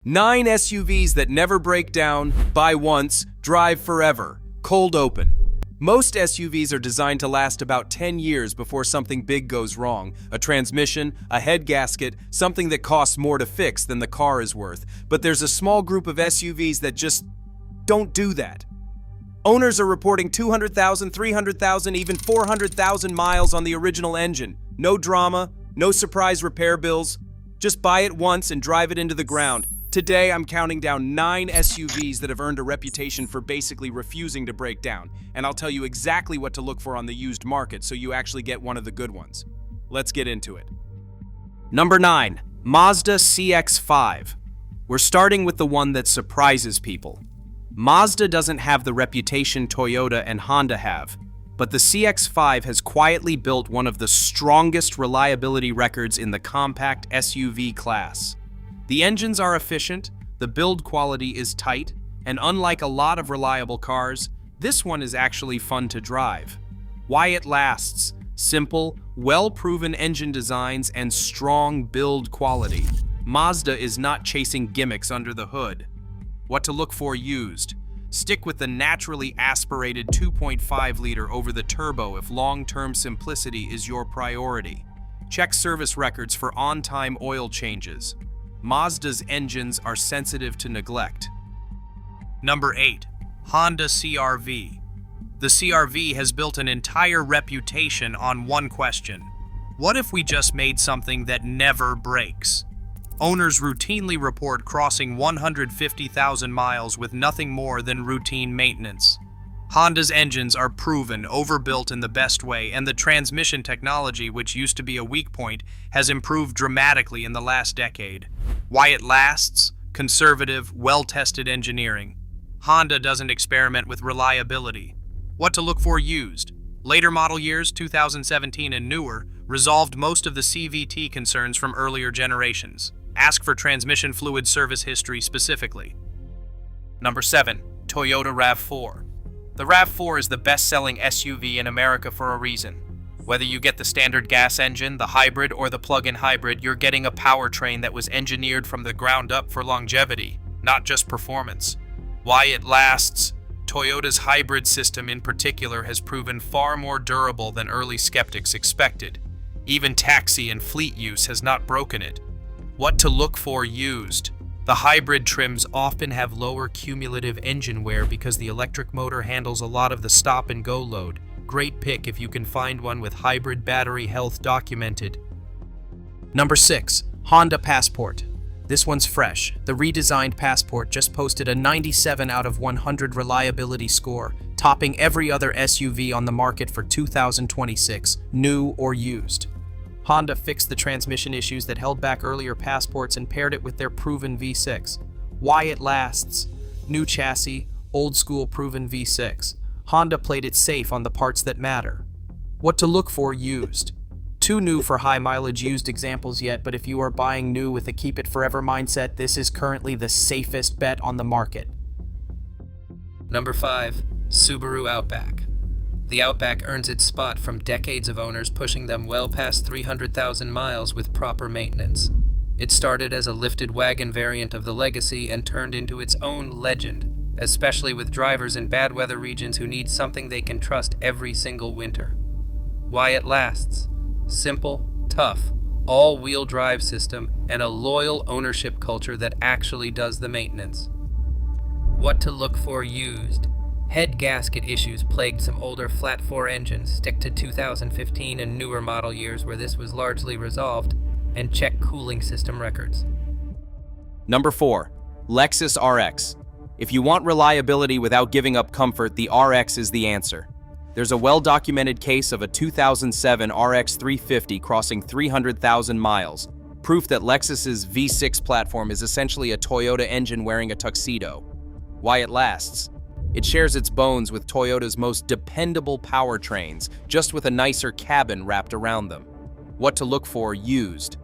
9 SUVs that never break down, buy once, drive forever. Cold open. Most SUVs are designed to last about 10 years before something big goes wrong. A transmission, a head gasket, something that costs more to fix than the car is worth. But there's a small group of SUVs that just don't do that. Owners are reporting 200,000, 300,000, even 400,000 miles on the original engine. No drama, no surprise repair bills. Just buy it once and drive it into the ground. Today, I'm counting down 9 SUVs that have earned a reputation for basically refusing to break down, and I'll tell you exactly what to look for on the used market so you actually get one of the good ones. Let's get into it. Number 9, Mazda CX-5. We're starting with the one that surprises people. Mazda doesn't have the reputation Toyota and Honda have, but the CX-5 has quietly built one of the strongest reliability records in the compact SUV class. The engines are efficient, the build quality is tight, and unlike a lot of reliable cars, this one is actually fun to drive. Why it lasts: simple, well-proven engine designs and strong build quality. Mazda is not chasing gimmicks under the hood. What to look for used: stick with the naturally aspirated 2.5-liter over the turbo if long-term simplicity is your priority. Check service records for on-time oil changes. Mazda's engines are sensitive to neglect. Number 8, Honda CR-V. The CR-V has built an entire reputation on one question: what if we just made something that never breaks? Owners routinely report crossing 150,000 miles with nothing more than routine maintenance. Honda's engines are proven, overbuilt in the best way, and the transmission technology, which used to be a weak point, has improved dramatically in the last decade. Why it lasts: conservative, well-tested engineering. Honda doesn't experiment with reliability. What to look for used: later model years, 2017 and newer, resolved most of the CVT concerns from earlier generations. Ask for transmission fluid service history specifically. Number 7, Toyota RAV4. The RAV4 is the best-selling SUV in America for a reason. Whether you get the standard gas engine, the hybrid, or the plug-in hybrid, you're getting a powertrain that was engineered from the ground up for longevity, not just performance. Why it lasts: Toyota's hybrid system in particular has proven far more durable than early skeptics expected. Even taxi and fleet use has not broken it. What to look for used: the hybrid trims often have lower cumulative engine wear because the electric motor handles a lot of the stop-and-go load. Great pick if you can find one with hybrid battery health documented. Number 6, Honda Passport. This one's fresh. The redesigned Passport just posted a 97 out of 100 reliability score, topping every other SUV on the market for 2026, new or used. Honda fixed the transmission issues that held back earlier Passports and paired it with their proven V6. Why it lasts: new chassis, old-school proven V6. Honda played it safe on the parts that matter. What to look for used: too new for high-mileage used examples yet, but if you are buying new with a keep-it-forever mindset, this is currently the safest bet on the market. Number 5, Subaru Outback. The Outback earns its spot from decades of owners pushing them well past 300,000 miles with proper maintenance. It started as a lifted wagon variant of the Legacy and turned into its own legend, especially with drivers in bad weather regions who need something they can trust every single winter. Why it lasts: simple, tough, all-wheel drive system, and a loyal ownership culture that actually does the maintenance. What to look for used: head gasket issues plagued some older flat-4 engines. Stick to 2015 and newer model years where this was largely resolved, and check cooling system records. Number 4, Lexus RX. If you want reliability without giving up comfort, the RX is the answer. There's a well-documented case of a 2007 RX 350 crossing 300,000 miles, proof that Lexus's V6 platform is essentially a Toyota engine wearing a tuxedo. Why it lasts: it shares its bones with Toyota's most dependable powertrains, just with a nicer cabin wrapped around them. What to look for used: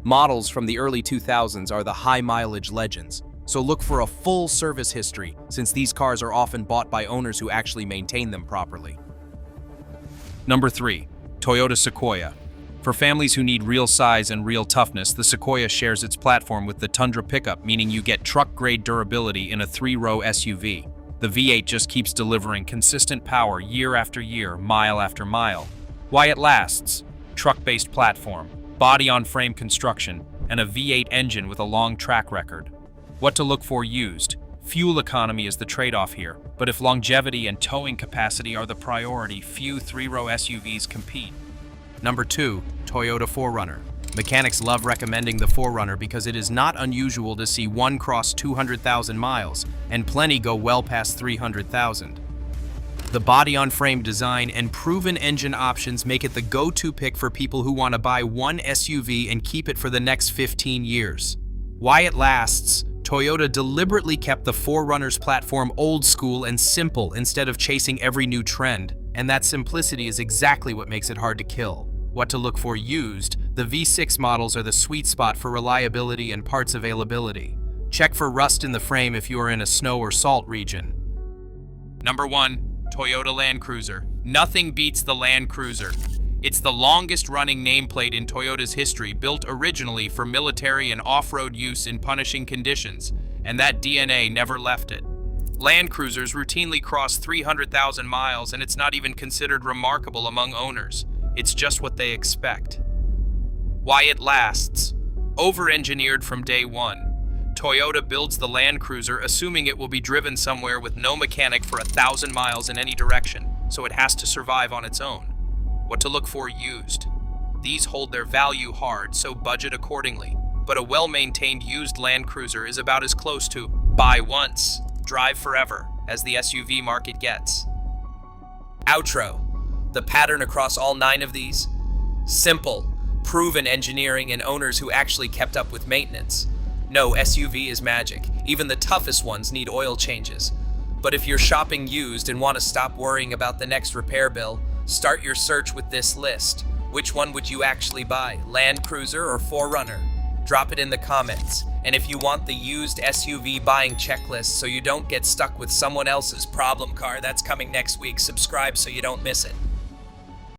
models from the early 2000s are the high-mileage legends, so look for a full service history, since these cars are often bought by owners who actually maintain them properly. Number 3, Toyota Sequoia. For families who need real size and real toughness, the Sequoia shares its platform with the Tundra pickup, meaning you get truck-grade durability in a 3-row SUV. The V8 just keeps delivering consistent power year after year, mile after mile. Why it lasts? Truck-based platform, body-on-frame construction, and a V8 engine with a long track record. What to look for used? Fuel economy is the trade-off here, but if longevity and towing capacity are the priority, few 3-row SUVs compete. Number 2, Toyota 4Runner. Mechanics love recommending the 4Runner because it is not unusual to see one cross 200,000 miles, and plenty go well past 300,000. The body-on-frame design and proven engine options make it the go-to pick for people who want to buy one SUV and keep it for the next 15 years. Why it lasts? Toyota deliberately kept the 4Runner's platform old school and simple instead of chasing every new trend, and that simplicity is exactly what makes it hard to kill. What to look for used? The V6 models are the sweet spot for reliability and parts availability. Check for rust in the frame if you are in a snow or salt region. Number 1, Toyota Land Cruiser. Nothing beats the Land Cruiser. It's the longest-running nameplate in Toyota's history, built originally for military and off-road use in punishing conditions, and that DNA never left it. Land Cruisers routinely cross 300,000 miles, and it's not even considered remarkable among owners. It's just what they expect. Why it lasts? Over-engineered from day one. Toyota builds the Land Cruiser assuming it will be driven somewhere with no mechanic for 1,000 miles in any direction, so it has to survive on its own. What to look for used? These hold their value hard, so budget accordingly. But a well-maintained used Land Cruiser is about as close to buy once, drive forever as the SUV market gets. Outro. The pattern across all 9 of these? Simple, proven engineering and owners who actually kept up with maintenance. No SUV is magic. Even the toughest ones need oil changes. But if you're shopping used and want to stop worrying about the next repair bill, start your search with this list. Which one would you actually buy, Land Cruiser or 4Runner? Drop it in the comments. And if you want the used SUV buying checklist so you don't get stuck with someone else's problem car, that's coming next week. Subscribe so you don't miss it.